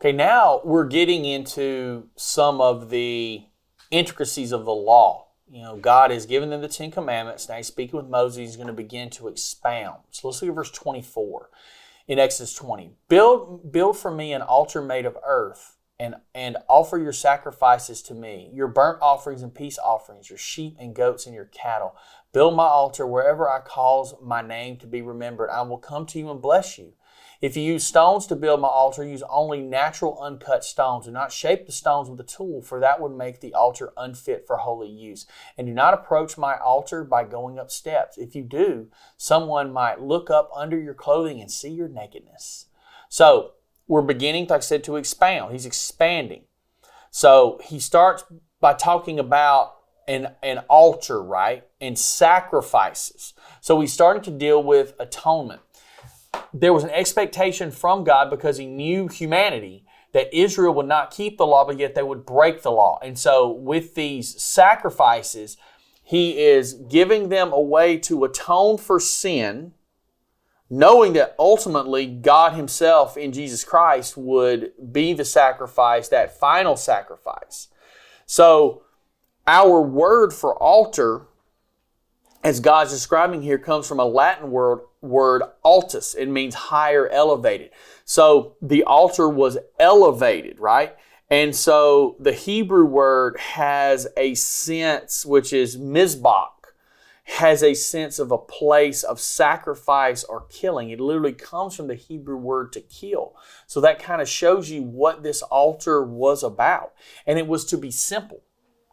Okay, now we're getting into some of the intricacies of the law. God has given them the Ten Commandments. Now he's speaking with Moses. He's going to begin to expound. So let's look at verse 24 in Exodus 20. Build for me an altar made of earth and offer your sacrifices to me, your burnt offerings and peace offerings, your sheep and goats and your cattle. Build my altar wherever I cause my name to be remembered. I will come to you and bless you. If you use stones to build my altar, use only natural uncut stones. Do not shape the stones with a tool, for that would make the altar unfit for holy use. And do not approach my altar by going up steps. If you do, someone might look up under your clothing and see your nakedness. So we're beginning, like I said, to expound. He's expanding. So he starts by talking about an altar, right? And sacrifices. So he's starting to deal with atonement. There was an expectation from God because he knew humanity that Israel would not keep the law, but yet they would break the law. And so with these sacrifices, he is giving them a way to atone for sin, knowing that ultimately God himself in Jesus Christ would be the sacrifice, that final sacrifice. So our word for altar, as God's describing here, comes from a Latin word altus. It means higher, elevated. So the altar was elevated, right? And so the Hebrew word has a sense, which is mizbach, has a sense of a place of sacrifice or killing. It literally comes from the Hebrew word to kill. So that kind of shows you what this altar was about. And it was to be simple,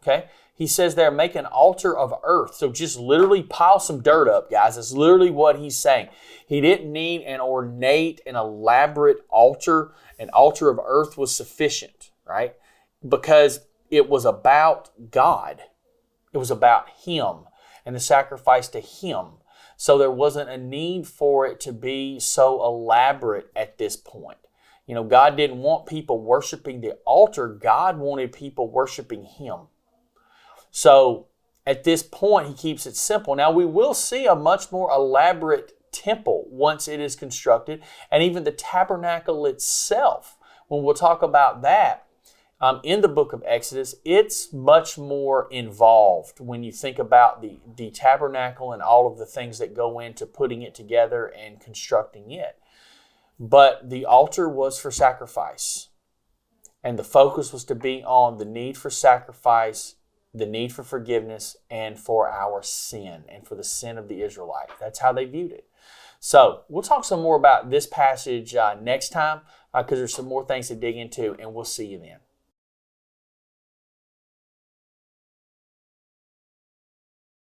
okay? He says there, make an altar of earth. So just literally pile some dirt up, guys. That's literally what he's saying. He didn't need an ornate and elaborate altar. An altar of earth was sufficient, right? Because it was about God. It was about him and the sacrifice to him. So there wasn't a need for it to be so elaborate at this point. God didn't want people worshiping the altar. God wanted people worshiping him. So at this point, he keeps it simple. Now, we will see a much more elaborate temple once it is constructed, and even the tabernacle itself. When we'll talk about that in the book of Exodus, it's much more involved when you think about the tabernacle and all of the things that go into putting it together and constructing it. But the altar was for sacrifice, and the focus was to be on the need for sacrifice, the need for forgiveness, and for our sin, and for the sin of the Israelites. That's how they viewed it. So we'll talk some more about this passage next time because there's some more things to dig into, and we'll see you then.